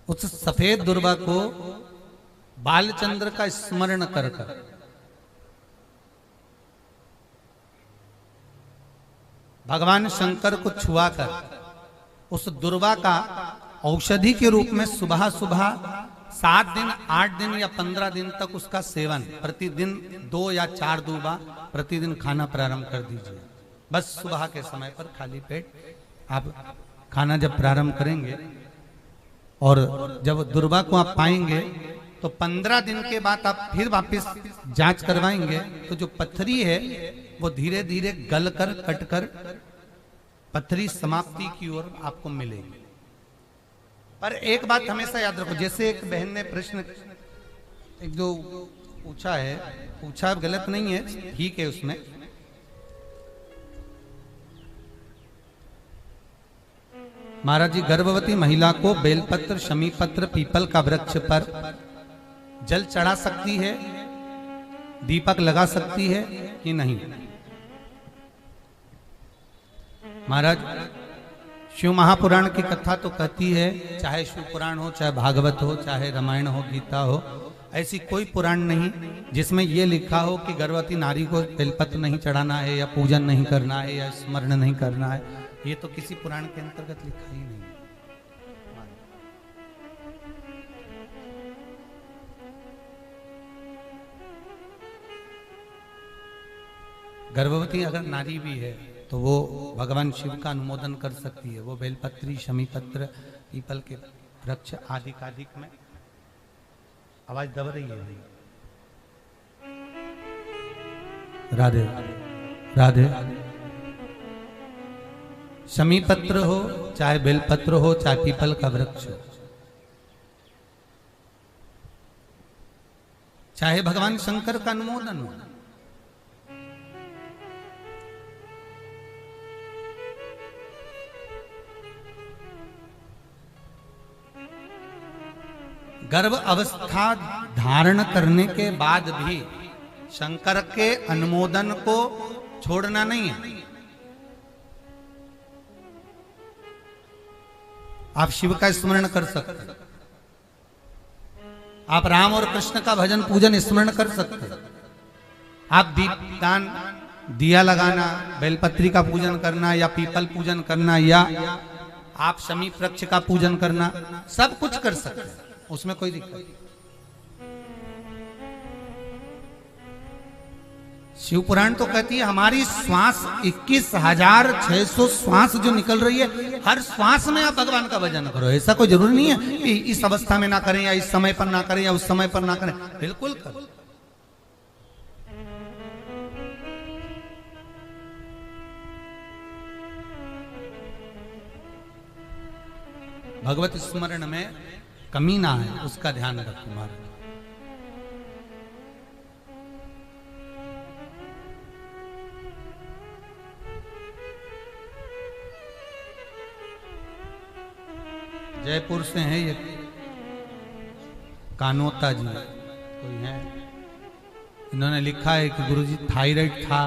उस सफेद दुर्वा को बालचंद्र का स्मरण कर भगवान शंकर को छुआकर उस दुर्वा का औषधि के रूप में सुबह सुबह 7 दिन 8 दिन या 15 दिन तक उसका सेवन, प्रतिदिन 2 या 4 दुर्वा प्रतिदिन खाना प्रारंभ कर दीजिए। बस सुबह के समय पर खाली पेट आप खाना जब प्रारंभ करेंगे और जब दुर्वा को आप पाएंगे तो 15 दिन के बाद आप फिर वापस जांच करवाएंगे तो जो पत्थरी है वो धीरे धीरे गलकर कटकर पत्थरी समाप्ति की ओर आपको मिलेगी। पर एक बात हमेशा याद रखो, जैसे एक बहन ने प्रश्न एक जो पूछा गलत नहीं है, ठीक है। उसमें महाराज जी गर्भवती महिला को बेलपत्र, शमीपत्र, पीपल का वृक्ष पर जल चढ़ा सकती है, दीपक लगा सकती है कि नहीं? महाराज शिव महापुराण की कथा तो कहती है, चाहे शिव पुराण हो, चाहे भागवत हो, चाहे रामायण हो, गीता हो, ऐसी कोई पुराण नहीं जिसमें यह लिखा हो कि गर्भवती नारी को बेलपत्र नहीं चढ़ाना है या पूजन नहीं करना है या स्मरण नहीं करना है। ये तो किसी पुराण के अंतर्गत लिखा ही नहीं। गर्भवती अगर नारी भी है तो वो भगवान शिव का अनुमोदन कर सकती है। वो बेलपत्री, शमीपत्र, पीपल के वृक्ष आदि कादिक में आवाज दब रही है। राधे राधे। शमीपत्र हो, चाहे बेलपत्र हो, चाहे पीपल का वृक्ष हो, चाहे भगवान शंकर का अनुमोदन हो, गर्भ अवस्था धारण करने के बाद भी शंकर के अनुमोदन को छोड़ना नहीं है। आप शिव का स्मरण कर सकते हैं, आप राम और कृष्ण का भजन पूजन स्मरण कर सकते हैं, आप दीपदान, दिया लगाना, बेलपत्री का पूजन करना या पीपल पूजन करना या आप शमी वृक्ष का पूजन करना, सब कुछ कर सकते हैं, उसमें कोई दिक्कत नहीं। शिव पुराण तो कहती है हमारी श्वास 21,600 श्वास जो निकल रही है, हर श्वास में आप भगवान का भजन करो। ऐसा कोई जरूरी नहीं है कि इस अवस्था में ना करें या इस समय पर ना करें या उस समय पर ना करें, बिल्कुल करो। भगवत स्मरण में कमी ना है, उसका ध्यान रखो महाराज। जयपुर से हैं ये कानोता जी कोई हैं, इन्होंने लिखा है कि गुरुजी थायराइड था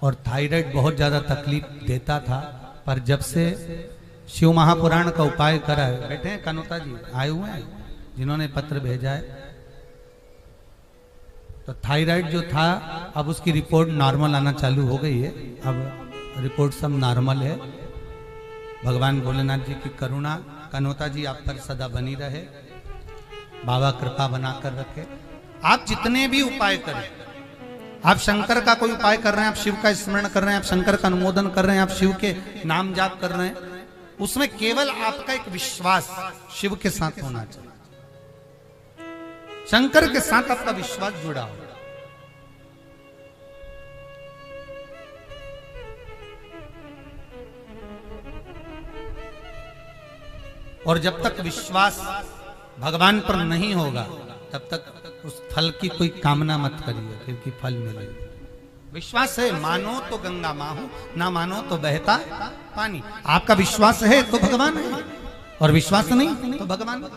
और थायराइड बहुत ज्यादा तकलीफ देता था, पर जब से शिव महापुराण का उपाय करा है, बैठे हैं कानोता जी आए हुए हैं जिन्होंने पत्र भेजा है, तो थायराइड जो था अब उसकी रिपोर्ट नॉर्मल आना चालू हो गई है। अब रिपोर्ट सब नॉर्मल है। भगवान भोलेनाथ जी की करुणा कानोता जी आप पर सदा बनी रहे, बाबा कृपा बनाकर रखे। आप जितने भी उपाय करें, आप शंकर का कोई उपाय कर रहे हैं, आप शिव का स्मरण कर रहे हैं, आप शंकर का अनुमोदन कर रहे हैं, आप शिव के नाम जाप कर रहे हैं, उसमें केवल आपका एक विश्वास शिव के साथ होना चाहिए, शंकर के साथ आपका विश्वास जुड़ा हो। और जब तक विश्वास भगवान पर नहीं होगा तब तक उस फल की कोई कामना मत करिए, क्योंकि फल मिलेगा। विश्वास है, मानो तो गंगा माहू, ना मानो तो बहता पानी। आपका विश्वास है तो भगवान है, और विश्वास नहीं तो भगवान।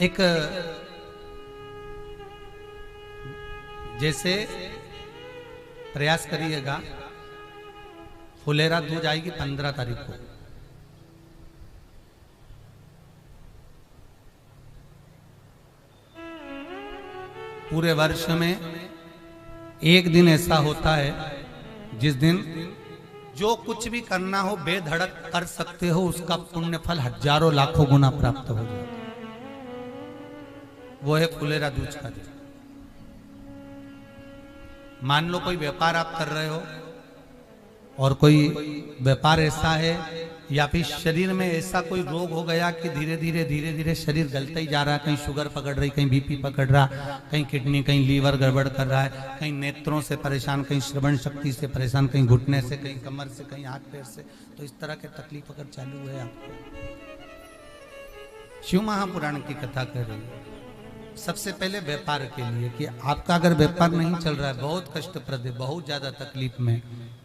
एक जैसे प्रयास करिएगा। फुलेरा दूज आएगी 15 तारीख को। पूरे वर्ष में एक दिन ऐसा होता है जिस दिन जो कुछ भी करना हो बेधड़क कर सकते हो, उसका पुण्य फल हजारों लाखों गुना प्राप्त हो जाता है। वो है फुलेरा दूज का दिन। मान लो कोई व्यापार आप कर रहे हो और कोई व्यापार ऐसा है या फिर शरीर में ऐसा कोई रोग हो गया कि धीरे धीरे शरीर गलता ही जा रहा है। कहीं शुगर पकड़ रही, कहीं बीपी पकड़ रहा, कहीं किडनी, कहीं लीवर गड़बड़ कर रहा है, कहीं नेत्रों से परेशान, कहीं श्रवण शक्ति से परेशान, कहीं घुटने से, कहीं कमर से, कहीं हाथ पैर से। तो इस तरह के तकलीफ अगर चालू है आपको, शिव महापुराण की कथा कर रही है। सबसे पहले व्यापार के लिए कि आपका अगर व्यापार नहीं चल रहा है, बहुत कष्टप्रद है, बहुत ज्यादा तकलीफ में,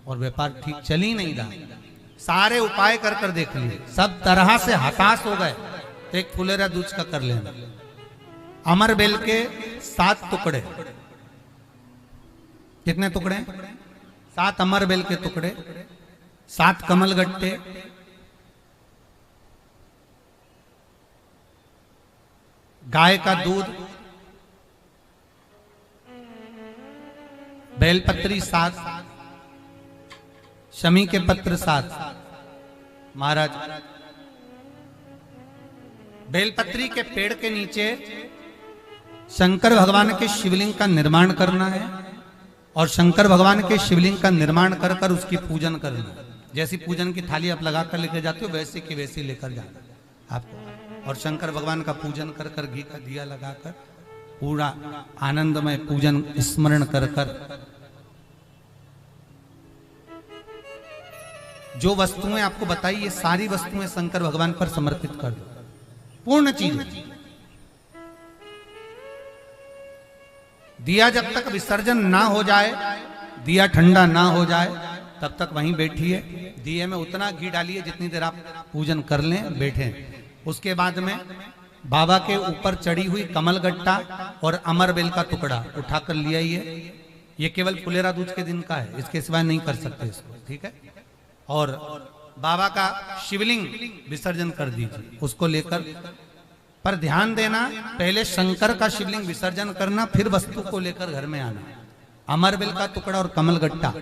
और व्यापार ठीक चल ही नहीं रहा, सारे उपाय कर कर देख लिए, सब तरह से हताश हो गए, तो एक फुलेरा दूज का कर लेना। अमर बेल के 7 टुकड़े, कितने टुकड़े? 7 अमर बेल के टुकड़े, 7 कमल गट्टे, गाय का दूध, बेलपत्री 7, शमी के पत्र 7। महाराज, बेलपत्री के पेड़ के नीचे शंकर भगवान के शिवलिंग का निर्माण करना है, और शंकर भगवान के शिवलिंग का निर्माण कर कर उसकी पूजन करना। जैसी पूजन की थाली आप लगा कर लेकर जाते हो, वैसे की वैसी लेकर जाना आपको, और शंकर भगवान का पूजन कर कर, घी का दिया लगाकर पूरा आनंदमय पूजन स्मरण कर कर, जो वस्तुएं आपको बताई ये सारी वस्तुएं शंकर भगवान पर समर्पित कर दो, पूर्ण चीज। दिया जब तक विसर्जन ना हो जाए, दिया ठंडा ना हो जाए, तब तक वहीं बैठिए। दिए में उतना घी डालिए जितनी देर आप पूजन कर लें, बैठे। उसके बाद में बाबा के ऊपर चढ़ी हुई कमल गट्टा और अमर बेल का टुकड़ा उठाकर ले आइए। ये केवल फुलेरा दूज के दिन का है, इसके सिवाय नहीं कर सकते इसको, ठीक है। और बाबा का शिवलिंग विसर्जन कर दीजिए, उसको लेकर, पर ध्यान देना, पहले शंकर का शिवलिंग विसर्जन करना, फिर वस्तु को लेकर घर में आना। अमर बेल का टुकड़ा और कमल गट्टा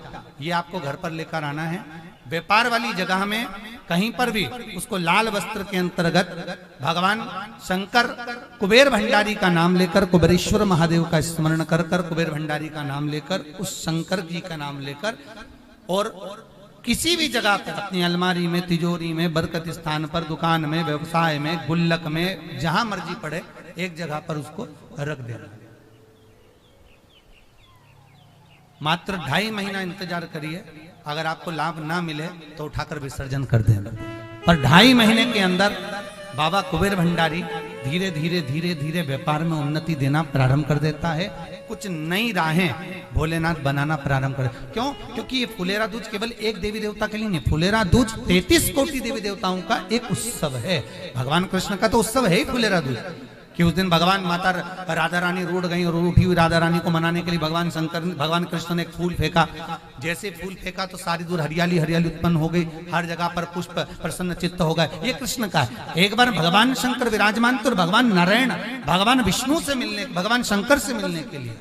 ये आपको घर पर लेकर आना है। व्यापार वाली जगह में कहीं पर भी उसको लाल वस्त्र के अंतर्गत भगवान शंकर, कुबेर भंडारी का नाम लेकर, कुबेरेश्वर महादेव का स्मरण कर कर, कुबेर भंडारी का नाम लेकर, उस शंकर जी का नाम लेकर, और किसी भी जगह पर अपनी अलमारी में, तिजोरी में, बरकत स्थान पर, दुकान में, व्यवसाय में, गुल्लक में, जहां मर्जी पड़े, एक जगह पर उसको रख देना। मात्र 2.5 महीना इंतजार करिए, अगर आपको लाभ ना मिले तो उठाकर विसर्जन कर देना। पर 2.5 महीने के अंदर बाबा कुबेर भंडारी धीरे धीरे धीरे धीरे व्यापार में उन्नति देना प्रारंभ कर देता है। कुछ नई राहें भोलेनाथ बनाना प्रारंभ कर। क्यों? क्योंकि ये फुलेरा दूज केवल एक देवी देवता के लिए नहीं, फुलेरा दूज 33 कोटि देवी देवताओं का एक उत्सव है। भगवान कृष्ण का तो उत्सव है ही फुलेरा दूज, कि उस दिन भगवान माता राधा रानी रूठ गई, और उठी हुई राधा रानी को मनाने के लिए भगवान कृष्ण ने एक फूल फेंका। जैसे फूल फेंका तो सारी दूर हरियाली हरियाली उत्पन्न हो गई, हर जगह पर पुष्प प्रसन्न चित्त हो गए। ये कृष्ण का है। एक बार भगवान शंकर विराजमान, तो भगवान नारायण भगवान विष्णु से मिलने, भगवान शंकर से मिलने के लिए,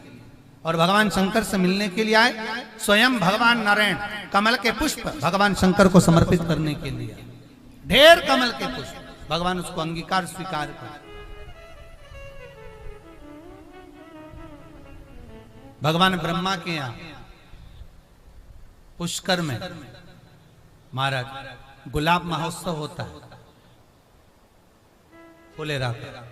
और भगवान शंकर से मिलने के लिए आए। स्वयं भगवान नारायण कमल के पुष्प भगवान शंकर को समर्पित करने के लिए, ढेर कमल के पुष्प, भगवान उसको अंगीकार स्वीकार कर। भगवान ब्रह्मा के यहां पुष्कर में महाराज गुलाब महोत्सव होता है फुलेरा का।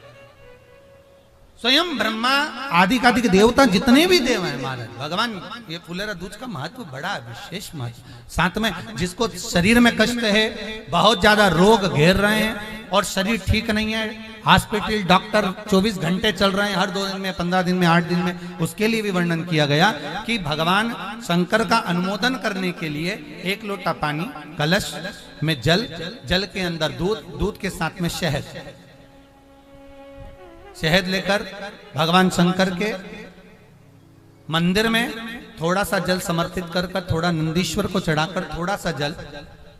स्वयं ब्रह्मा आदि कादि के देवता जितने भी देव हैं महाराज, भगवान, ये फुलेरा दूज का महत्व बड़ा है, विशेष महत्व। साथ में जिसको शरीर में कष्ट है, बहुत ज्यादा रोग घेर रहे हैं और शरीर ठीक नहीं है, हॉस्पिटल डॉक्टर 24 घंटे चल रहे हैं, हर 2 दिन में, 15 दिन में, 8 दिन में, उसके लिए भी वर्णन किया गया कि भगवान शंकर का अनुमोदन करने के लिए 1 लोटा पानी, कलश में जल, जल के अंदर दूध, दूध के साथ में शहद, शहद लेकर भगवान शंकर के मंदिर में थोड़ा सा जल समर्पित कर थोड़ा नंदीश्वर को चढ़ाकर थोड़ा सा जल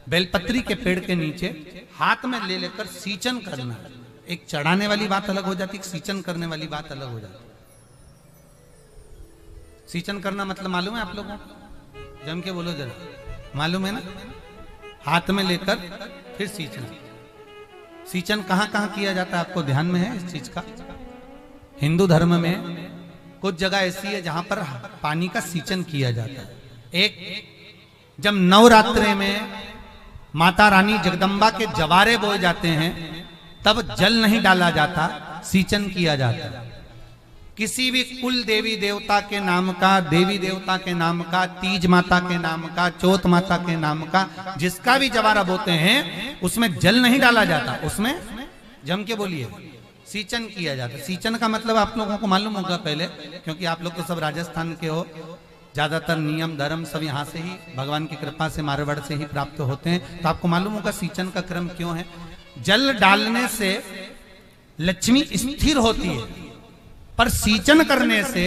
बेलपत्री के पेड़ के नीचे हाथ में ले लेकर सींचन करना। एक चढ़ाने वाली बात अलग हो जाती, एक सींचन करने वाली बात अलग हो जाती। सींचन करना मतलब मालूम है आप लोगों को? जम के बोलो जरा, मालूम है ना? हाथ में लेकर फिर सींचना। सींचन कहां कहां किया जाता है आपको ध्यान में है इस चीज का? हिंदू धर्म में कुछ जगह ऐसी है जहां पर पानी का सींचन किया जाता है। एक जब नवरात्रे में माता रानी जगदम्बा के जवारे बोए जाते हैं तब जल नहीं डाला जाता, सींचन किया जाता है। किसी भी कुल देवी देवता के नाम का, देवी देवता के नाम का, तीज माता के नाम का, चौथ माता के नाम का, जिसका भी जवारा बोते हैं उसमें जल नहीं डाला जाता, उसमें जम के बोलिए सींचन किया जाता है। सींचन का मतलब आप लोगों को मालूम होगा पहले, क्योंकि आप लोग तो सब राजस्थान के हो, ज्यादातर नियम धर्म सब यहाँ से ही भगवान की कृपा से मारवाड़ से ही प्राप्त होते हैं, तो आपको मालूम होगा सींचन का क्रम क्यों है। जल डालने से लक्ष्मी स्थिर होती है, पर सींचन करने से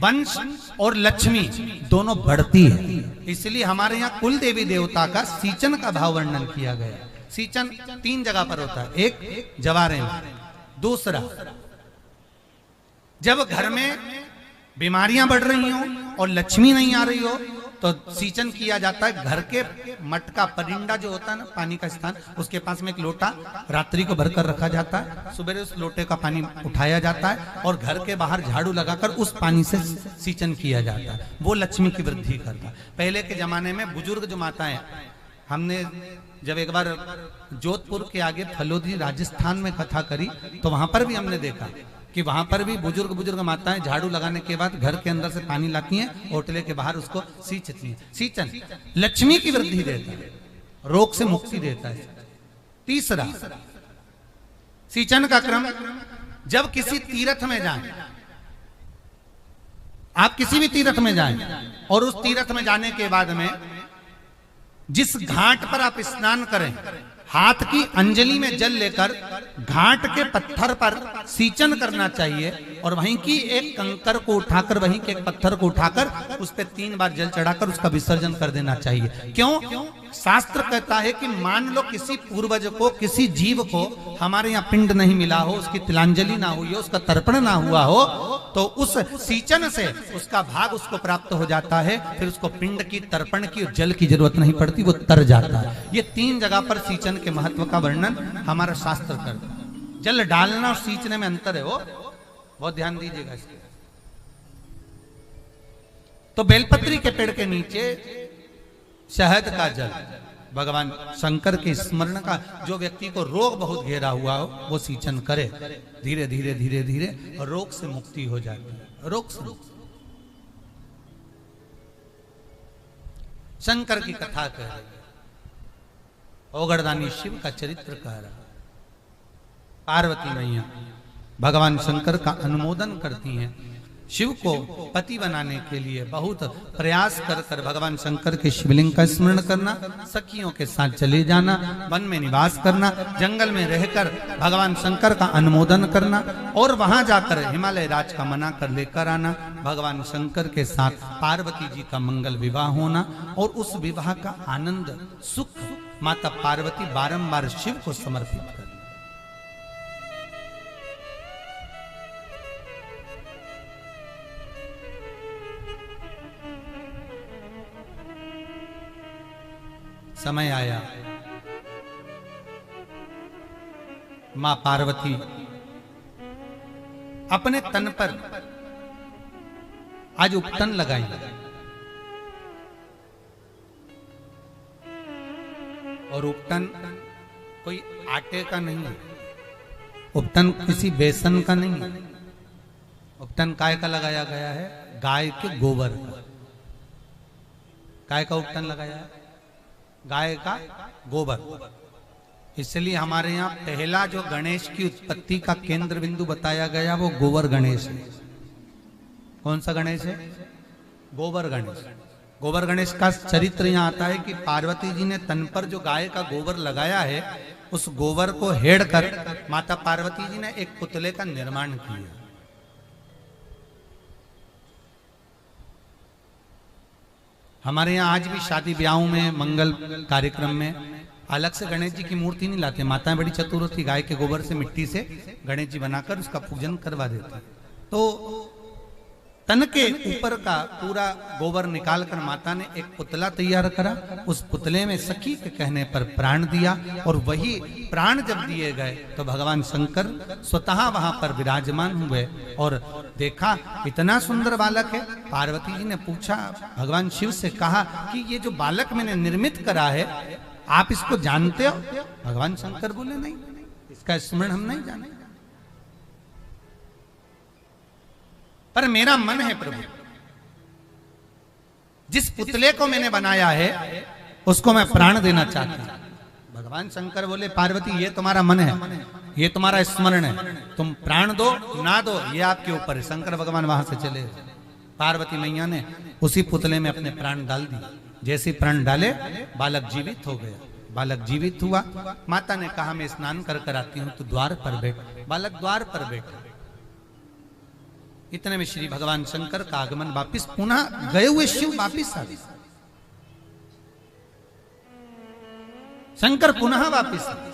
वंश और लक्ष्मी दोनों बढ़ती है। इसलिए हमारे यहाँ कुल देवी देवता का सींचन का भाव वर्णन किया गया। सींचन 3 जगह पर होता है, एक जवारे में, दूसरा जब घर में बीमारियां बढ़ रही हो और लक्ष्मी नहीं आ रही हो तो सींचन किया जाता है। घर के मटका परिंडा जो होता है ना, पानी का स्थान, उसके पास में एक लोटा रात्रि को भरकर रखा जाता है, सुबह उस लोटे का पानी उठाया जाता है और घर के बाहर झाड़ू लगाकर उस पानी से सींचन किया जाता है। वो लक्ष्मी की वृद्धि करता है। पहले के जमाने में बुजुर्ग जो माताएं, हमने जब एक बार जोधपुर के आगे फलोदी राजस्थान में कथा करी तो वहां पर भी हमने देखा कि वहां पर भी बुजुर्ग माताएं झाड़ू लगाने के बाद घर के अंदर से पानी लाती हैं, ओटले के बाहर उसको सींचती हैं। सींचन लक्ष्मी की वृद्धि देता है, रोग से मुक्ति देता है। तीसरा सींचन का क्रम, जब किसी तीर्थ में जाएं, आप किसी भी तीर्थ में जाएं और उस तीर्थ में जाने के बाद में जिस घाट पर आप स्नान करें, हाथ की अंजलि में जल लेकर घाट के पत्थर पर सींचन करना चाहिए और वहीं की एक कंकर को उठाकर, वहीं के एक पत्थर को उठाकर उस पर 3 बार जल चढ़ाकर उसका विसर्जन कर देना चाहिए। क्यों? शास्त्र कहता है कि मान लो किसी पूर्वज को, किसी जीव को हमारे यहाँ पिंड नहीं मिला हो, उसकी तिलांजलि ना हुई हो, उसका तर्पण ना हुआ हो, तो उस सींचन से उसका भाग उसको प्राप्त हो जाता है। फिर उसको पिंड की, तर्पण की और जल की जरूरत नहीं पड़ती, वो तर जाता है। ये 3 जगह पर सींचन के महत्व का वर्णन हमारा शास्त्र करता है। जल डालना और सींचने में अंतर है, वो बहुत ध्यान दीजिएगा इसके। तो बेलपत्री के पेड़ के नीचे शहद का जल, भगवान शंकर के स्मरण का, जो व्यक्ति को रोग बहुत घेरा हुआ हो वो सींचन करे, धीरे धीरे धीरे धीरे रोग से मुक्ति हो जाती है। रोग से शंकर की कथा कह रही है, ओगरदानी शिव का चरित्र कह रहा। पार्वती मैया भगवान शंकर का अनुमोदन करती हैं। शिव को पति बनाने के लिए बहुत प्रयास कर कर भगवान शंकर के शिवलिंग का स्मरण करना, सखियों के साथ चले जाना, वन में निवास करना, जंगल में रहकर भगवान शंकर का अनुमोदन करना और वहां जाकर हिमालय राज का मना कर लेकर आना, भगवान शंकर के साथ पार्वती जी का मंगल विवाह होना और उस विवाह का आनंद सुख माता पार्वती बारंबार शिव को समर्पित कर। समय आया, मां पार्वती अपने तन पर आज उपटन लगाई। और उपटन कोई आटे का नहीं है, उपटन किसी बेसन का नहीं है। उपटन काय का लगाया गया है? गाय के गोबर का। काय का उपटन लगाया है? गाय का गोबर। इसलिए हमारे यहाँ पहला जो गणेश की उत्पत्ति का केंद्र बिंदु बताया गया वो गोबर गणेश है। कौन सा गणेश है? गोबर गणेश। गोबर गणेश का चरित्र यहाँ आता है कि पार्वती जी ने तन पर जो गाय का गोबर लगाया है, उस गोबर को हेड़ कर माता पार्वती जी ने एक पुतले का निर्माण किया। हमारे यहाँ आज भी शादी ब्याहों में, मंगल कार्यक्रम में अलग से गणेश जी की मूर्ति नहीं लाते। माताएं बड़ी चतुर होती, गाय के गोबर से, मिट्टी से गणेश जी बनाकर उसका पूजन करवा देते। तो तन के ऊपर का पूरा गोबर निकालकर माता ने एक पुतला तैयार करा। उस पुतले में सखी के कहने पर प्राण दिया, और वही प्राण जब दिए गए तो भगवान शंकर स्वतः वहां पर विराजमान हुए और देखा इतना सुंदर बालक है। पार्वती जी ने पूछा, भगवान शिव से कहा कि ये जो बालक मैंने निर्मित करा है, आप इसको जानते हो? भगवान शंकर बोले नहीं, इसका स्मरण हम नहीं जाने, पर मेरा मन है प्रभु, जिस पुतले को मैंने बनाया है उसको मैं प्राण देना चाहता हूं। भगवान शंकर बोले, पार्वती ये तुम्हारा मन है, ये तुम्हारा स्मरण है, तुम प्राण दो ना दो ये आपके ऊपर है। शंकर भगवान वहां से चले, पार्वती मैया ने उसी पुतले में अपने प्राण डाल दिए। जैसे प्राण डाले बालक जीवित हो गया। बालक जीवित हुआ। माता ने कहा मैं स्नान कर कर आती हूं, तो द्वार पर बैठ। बालक द्वार पर बैठा। इतने में श्री भगवान शंकर का आगमन, वापिस पुनः गए हुए शिव वापिस आ गए। शंकर पुनः वापिस आए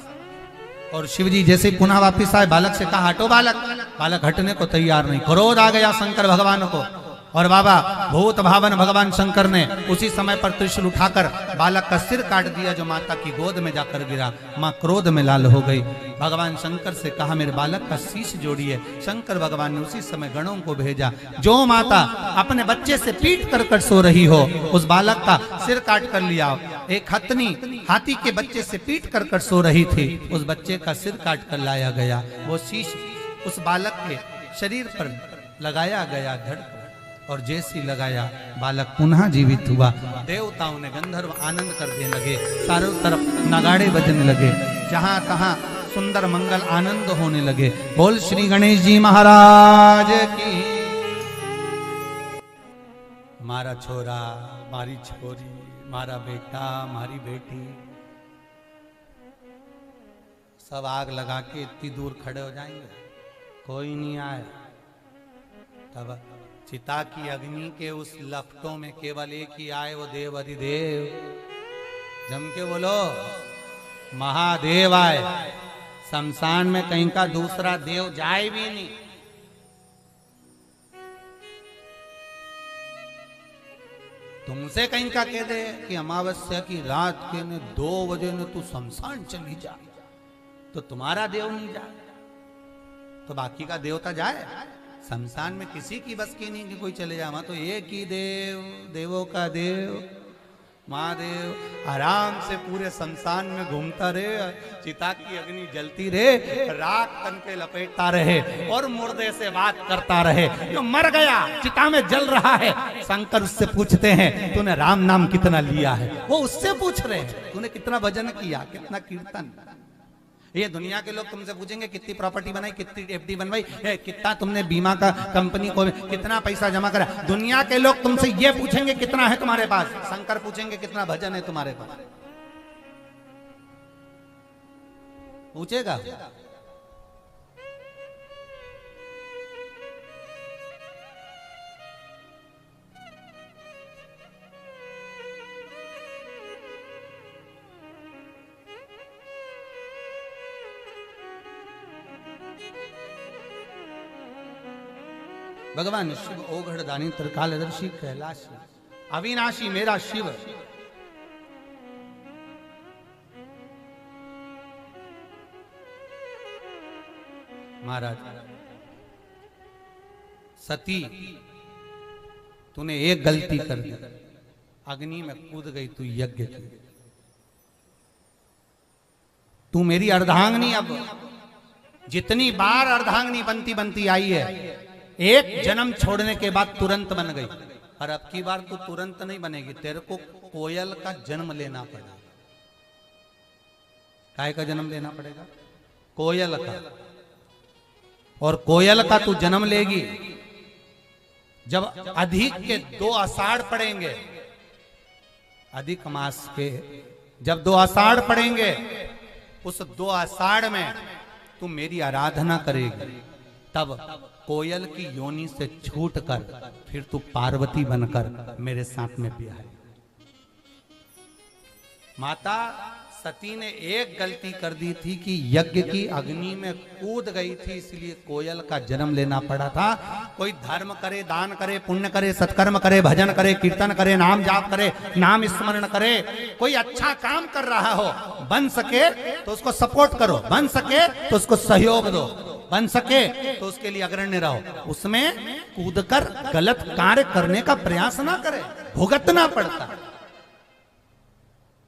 और शिव जी जैसे पुनः वापिस आए, बालक से कहा हटो बालक। बालक हटने को तैयार नहीं। क्रोध आ गया शंकर भगवान को, और बाबा भूत भावन भगवान शंकर ने उसी समय पर त्रिशूल उठाकर बालक का सिर काट दिया, जो माता की गोद में जाकर गिरा। मां क्रोध में लाल हो गई। भगवान शंकर से कहा मेरे बालक का शीश जोड़िए। शंकर भगवान ने उसी समय गणों को भेजा। जो माता अपने बच्चे से पीट कर कर सो रही हो, उस बालक का सिर काट कर लिया। एक हथनी हाथी के बच्चे से पीट कर कर सो रही थी, उस बच्चे का सिर काट कर लाया गया। वो शीश उस बालक के शरीर पर लगाया गया, धड़ और जैसी लगाया बालक पुनः जीवित हुआ। देवताओं ने गंधर्व आनंद करने लगे, चारों तरफ नगाड़े बजने लगे, जहां तहां सुंदर मंगल आनंद होने लगे। बोल श्री गणेश जी महाराज की। मारा छोरा, मारी छोरी, मारा बेटा, मारी बेटी, सब आग लगा के इतनी दूर खड़े हो जाएंगे, कोई नहीं आए। तब चिता की अग्नि के उस लपटों में केवल एक ही आए, वो देव अधिदेव। जम के बोलो महादेव आए। शमशान में कहीं का दूसरा देव जाए भी नहीं। तुमसे कहीं का कह दे कि अमावस्या की रात के ने 2 बजे ने तू शमशान चली जा, तो तुम्हारा देव नहीं जाए तो बाकी का देवता जाए? शमशान में किसी की बस की नहीं कि कोई चले जाए। वहां तो एक ही देव, देवों का देव महादेव आराम से पूरे शमशान में घूमता रहे, चिता की अग्नि जलती रहे, राख तन पे लपेटता रहे और मुर्दे से बात करता रहे। जो मर गया चिता में जल रहा है, शंकर उससे पूछते हैं तूने राम नाम कितना लिया है? वो उससे पूछ रहे हैं तूने कितना भजन किया, कितना कीर्तन। ये दुनिया के लोग तुमसे पूछेंगे कितनी प्रॉपर्टी बनाई, कितनी एफडी बनवाई, कितना तुमने बीमा का कंपनी को कितना पैसा जमा करा। दुनिया के लोग तुमसे ये पूछेंगे कितना है तुम्हारे पास, शंकर पूछेंगे कितना भजन है तुम्हारे पास। पूछेगा? भगवान शिव ओघड़ दानी त्रिकालदर्शी कैलाशी अविनाशी मेरा शिव। महाराज सती तूने एक गलती कर दी, अग्नि में कूद गई, तू यज्ञ की। तू मेरी अर्धांगिनी अब जितनी बार अर्धांगिनी बनती बनती आई है, एक जन्म छोड़ने के बाद तुरंत बन गई, और अब की बार तू तुरंत नहीं बनेगी। तेरे को कोयल का जन्म लेना पड़ेगा। काय का जन्म लेना पड़ेगा? कोयल का। और कोयल का तू जन्म लेगी जब अधिक के 2 आषाढ़ पड़ेंगे, अधिक मास के जब 2 आषाढ़ पड़ेंगे, उस 2 आषाढ़ में तू मेरी आराधना करेगी, तब कोयल की योनि से छूट कर फिर तू पार्वती बनकर मेरे साथ में ब्याह है। माता सती ने एक गलती कर दी थी कि यज्ञ की अग्नि में कूद गई थी, इसलिए कोयल का जन्म लेना पड़ा था। कोई धर्म करे, दान करे, पुण्य करे, सत्कर्म करे, भजन करे, कीर्तन करे, नाम जाप करे, नाम स्मरण करे, कोई अच्छा काम कर रहा हो, बन सके तो उसको सपोर्ट करो, बन सके तो उसको सहयोग दो, बन सके तो उसके लिए अग्रणी रहो। उसमें कूदकर गलत कार्य करने का प्रयास ना करे, भुगतना पड़ता।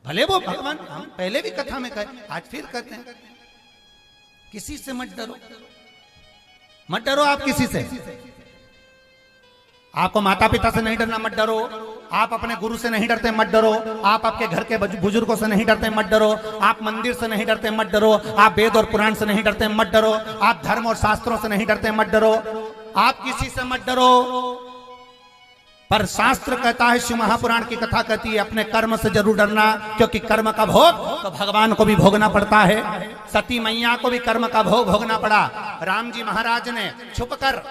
भले वो भगवान, हम पहले भी कथा में कहे, आज फिर कहते हैं, किसी से मत डरो, मत डरो आप किसी से। आपको माता पिता से नहीं डरना, मत डरो। आप अपने गुरु से नहीं डरते, मत डरो। आप आपके घर के बुजुर्गों से नहीं डरते, मत डरो। आप मंदिर से नहीं डरते, मत डरो। आप वेद और पुराण से नहीं डरते, मत डरो। आप धर्म और शास्त्रों से नहीं डरते, मत डरो। आप किसी से मत डरो। पर शास्त्र कहता है, शिव महापुराण की कथा कहती है, अपने कर्म से जरूर डरना, क्योंकि कर्म का भोग तो भगवान को भी भोगना पड़ता है। सती मैया को भी कर्म का भोग भोगना पड़ा। राम जी महाराज ने छुपकर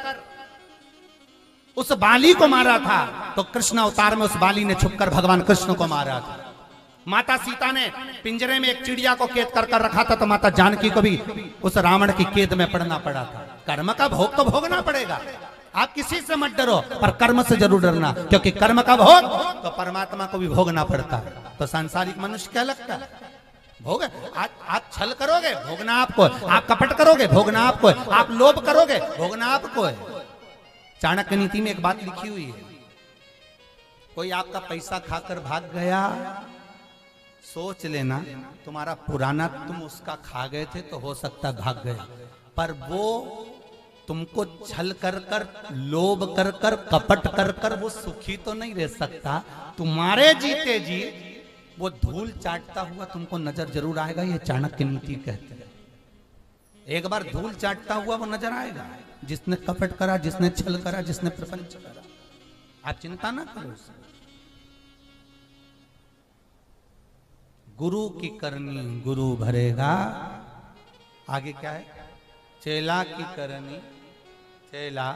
उस बाली को मारा था, तो कृष्ण अवतार में उस बाली ने छुपकर भगवान कृष्ण को मारा था। माता सीता ने पिंजरे में एक चिड़िया को कैद कर रखा था, तो माता जानकी को भी उस रावण की कैद में पड़ना पड़ा था। कर्म का भोग तो भोगना पड़ेगा। आप किसी से मत डरो, पर कर्म से जरूर डरना, क्योंकि कर्म का भोग तो परमात्मा को भी भोगना पड़ता है। तो सांसारिक मनुष्य क्या लगता है, भोग। आप छल करोगे, भोगना आपको। आप कपट करोगे, भोगना आपको। आप लोभ करोगे, भोगना आपको है। चाणक्य नीति में एक बात लिखी हुई है, कोई आपका पैसा खाकर भाग गया, सोच लेना तुम्हारा पुराना तुम उसका खा गए थे तो हो सकता भाग गया, पर वो तुमको छल कर कर, लोभ कर कर, कपट कर कर वो सुखी तो नहीं रह सकता। तुम्हारे जीते जी वो धूल चाटता हुआ तुमको नजर जरूर आएगा। ये चाणक्य नीति कहते हैं, एक बार धूल चाटता हुआ वो नजर आएगा, जिसने कपट करा, जिसने छल करा, जिसने प्रपंच करा। आप चिंता ना करो। गुरु की करनी गुरु भरेगा। आगे क्या है, चेला की करनी चेला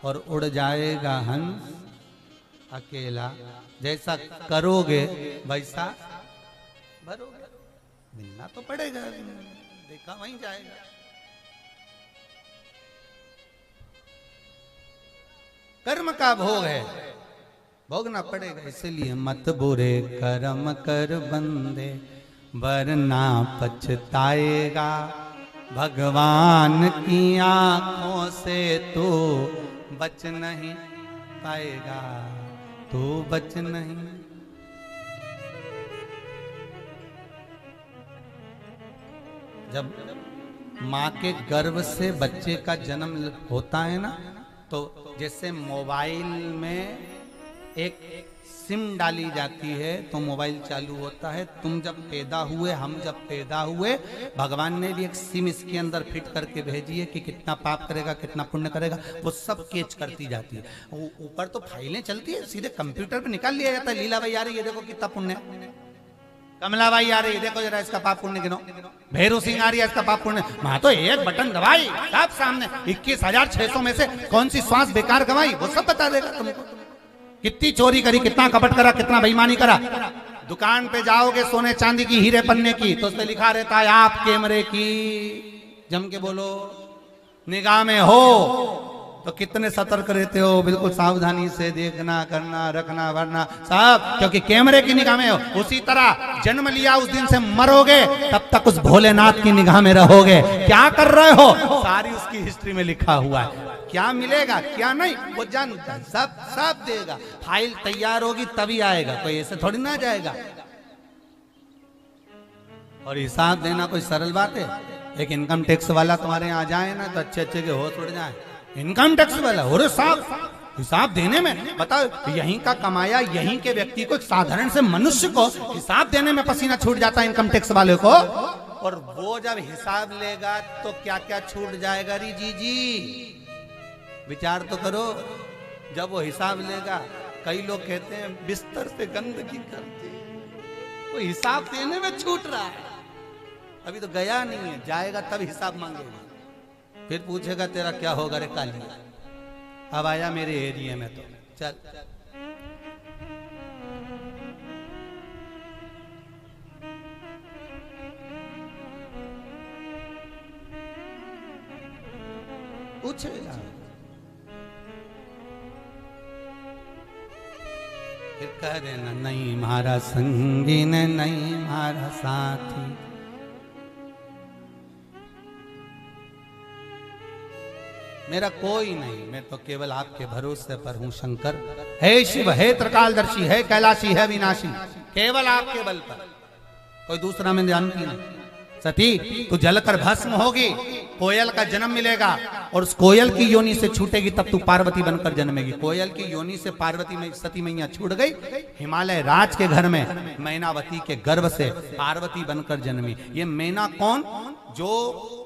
और उड़ जाएगा हंस अकेला। जैसा करोगे वैसा भरोगे। मिलना तो पड़ेगा, देखा वहीं जाएगा। कर्म का भोग है, भोगना पड़ेगा। इसलिए मत बुरे कर्म कर बंदे, वरना पछताएगा। भगवान की आंखों से तू बच नहीं पाएगा, तू बच नहीं। जब माँ के गर्भ से बच्चे का जन्म होता है ना, तो जैसे मोबाइल में एक सिम डाली जाती है तो मोबाइल चालू होता है। तुम जब पैदा हुए, हम जब पैदा हुए, भगवान ने भी एक सिम इसके अंदर फिट करके भेजी है कि कितना पाप करेगा, कितना पुण्य करेगा, वो सब कैच करती जाती है। ऊपर तो फाइलें चलती है, सीधे कंप्यूटर पे निकाल लिया जाता है। लीला भाई आ रही है, देखो कितना पुण्य। कमला भाई आ रही है, देखो जरा इसका पाप पुण्य गिनो। भैरू सिंह आ रही है, इसका पाप पुण्य। मैं तो एक बटन दबाई, सब सामने। 21,600 में से कौन सी श्वास बेकार गवाई, वो सब बता देगा तुमको। कितनी चोरी करी, कितना कपट करा, कितना बेईमानी करा। दुकान पे जाओगे सोने चांदी की, हीरे पन्ने की, तो उस पे लिखा रहता है आप कैमरे की, जम के बोलो, निगाह में हो तो कितने सतर्क रहते हो। बिल्कुल सावधानी से देखना, करना, रखना, वरना सब, क्योंकि कैमरे की निगाह में हो। उसी तरह जन्म लिया उस दिन से मरोगे, तब तक उस भोलेनाथ की निगाह में रहोगे। क्या कर रहे हो, सारी उसकी हिस्ट्री में लिखा हुआ है। क्या मिलेगा क्या नहीं वो जानता है, सब देगा। फाइल तैयार होगी तभी आएगा, कोई ऐसे थोड़ी ना जाएगा। और हिसाब देना कोई सरल बात है। एक इनकम टैक्स वाला तुम्हारे यहाँ आ जाए ना, तो अच्छे अच्छे के होश उड़ जाए। इनकम टैक्स वाला और साहब हिसाब देने में, बताओ, यहीं का कमाया यहीं के व्यक्ति को, साधारण से मनुष्य को हिसाब देने में पसीना छूट जाता है इनकम टैक्स वाले को। और वो जब हिसाब लेगा तो क्या क्या छूट जाएगा री जी। विचार तो करो। जब वो हिसाब लेगा, कई लोग कहते हैं बिस्तर से गंदगी करते, वो हिसाब देने में छूट रहा है। अभी तो गया नहीं है, जाएगा तब हिसाब मांगेगा, फिर पूछेगा तेरा क्या होगा रे काली। अब आया मेरे एरिया में, तो चल पूछेगा। फिर कह देना नहीं मारा संगी ने, नहीं मारा साथी। मेरा कोई नहीं, मैं तो केवल आपके भरोसे पर हूं शंकर। हे शिव, हे त्रिकालदर्शी, हे कैलाशी, है विनाशी, केवल आपके बल पर, कोई दूसरा मैं जानती नहीं। सती तू जलकर भस्म होगी, कोयल का जन्म मिलेगा और उस कोयल की योनि से छूटेगी, तब तू पार्वती बनकर जन्मेगी। कोयल की योनि से पार्वती में सती मैया छूट गई, हिमालय राज के घर में मैनावती के गर्भ से पार्वती बनकर जन्मी। ये मैना कौन? जो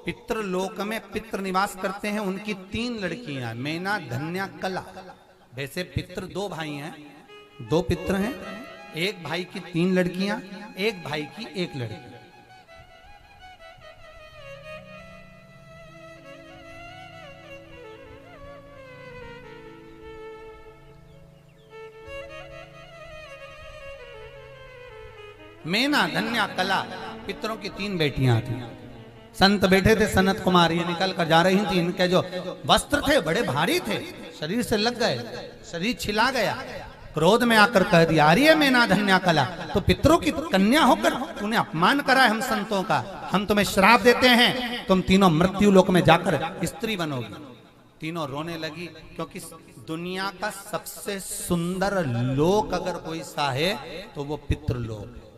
पितृलोक में पितृ निवास करते हैं, उनकी 3 लड़कियां, मैना, धन्या, कला। वैसे पितृ 2 भाई हैं, 2 पितृ हैं, एक भाई की 3 लड़कियां, एक भाई की 1 लड़की। मैना, धन्या, कला पितरों की 3 बेटियां थी। संत बैठे थे, सनत कुमार ये निकल कर जा रही थी। इनके जो वस्त्र थे बड़े भारी थे, शरीर से लग गए, शरीर छिला गया। क्रोध में आकर कह दिया, अरे मैना, धन्या, कला, तो पितरों की कन्या होकर तूने अपमान करा है हम संतों का। हम तुम्हें श्राप देते हैं, तुम तीनों मृत्यु लोक में जाकर स्त्री बनोगी। तीनों रोने लगी, क्योंकि दुनिया का सबसे सुंदर लोक अगर कोई सा है तो वो पितृलोक है।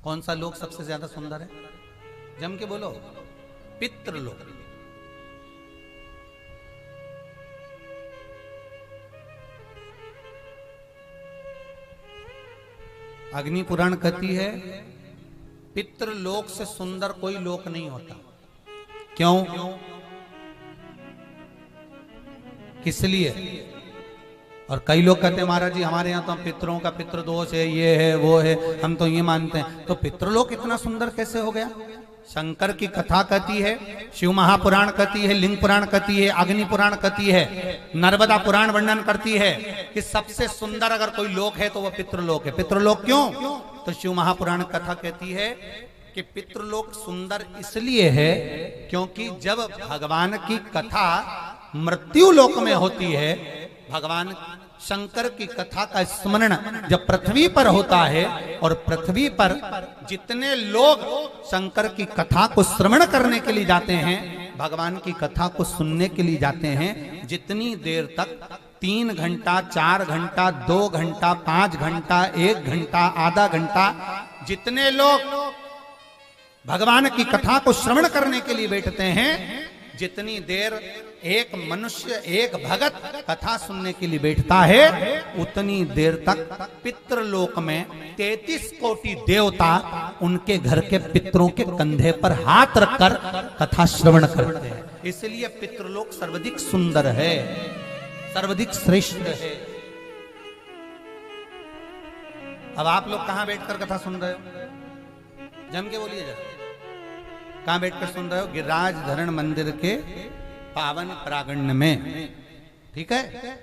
कौन सा लोक सबसे ज्यादा सुंदर है? जम के बोलो, पितृलोक। अग्नि पुराण कहती है पितृलोक से सुंदर कोई लोक नहीं होता। क्यों? किस लिए? और कई लोग कहते हैं महाराज जी हमारे यहाँ तो पितरों का पितृदोष है, ये है वो है, हम तो ये मानते हैं। तो पितृलोक इतना सुंदर कैसे हो गया? शंकर की कथा कहती है, शिव महापुराण कहती है, लिंग पुराण कहती है, अग्नि पुराण कहती है, नर्मदा पुराण वर्णन करती है कि सबसे सुंदर अगर कोई लोक है तो वह पितृलोक है। पितृलोक क्यों? तो शिव महापुराण कथा कहती है कि पितृलोक सुंदर इसलिए है क्योंकि जब भगवान की कथा मृत्यु लोक में होती है, भगवान शंकर की कथा का स्मरण जब पृथ्वी पर होता है और पृथ्वी पर जितने लोग शंकर की कथा को श्रवण करने के लिए जाते हैं, भगवान की कथा को सुनने के लिए जाते हैं, जितनी देर तक 3 घंटा, 4 घंटा, 2 घंटा, 5 घंटा, 1 घंटा, आधा घंटा, जितने लोग भगवान की कथा को श्रवण करने के लिए बैठते हैं, जितनी देर एक मनुष्य, एक भगत कथा सुनने के लिए बैठता है, उतनी देर तक पितृलोक में 33 कोटि देवता उनके घर के पितरों के कंधे पर हाथ रखकर कथा श्रवण करते हैं। इसलिए पितृलोक सर्वाधिक सुंदर है, सर्वाधिक श्रेष्ठ है। अब आप लोग कहां बैठकर कथा सुन रहे हो? जम के बोलिए जरा, कहां बैठकर सुन रहे हो? गिरिराज धरण मंदिर के पावन प्रांगण में, ठीक है।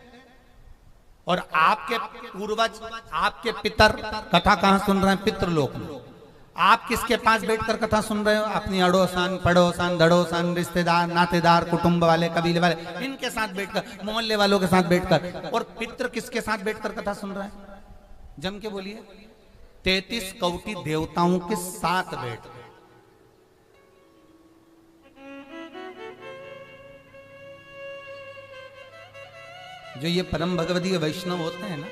और आपके पूर्वज, आपके पितर कथा कहां सुन रहे हैं? पितृलोक में। आप किसके पास बैठकर कथा सुन रहे हो? अपनी अड़ोसान, पड़ोसान, धड़ोसान, रिश्तेदार, नातेदार, कुटुंब वाले, कबीले वाले, इनके साथ बैठकर, मोहल्ले वालों के साथ बैठकर। और पितृ किसके साथ बैठकर कथा सुन रहे हैं? जम के बोलिए, 33 कोटि देवताओं के साथ बैठ। जो ये परम भगवदीय वैष्णव होते हैं ना,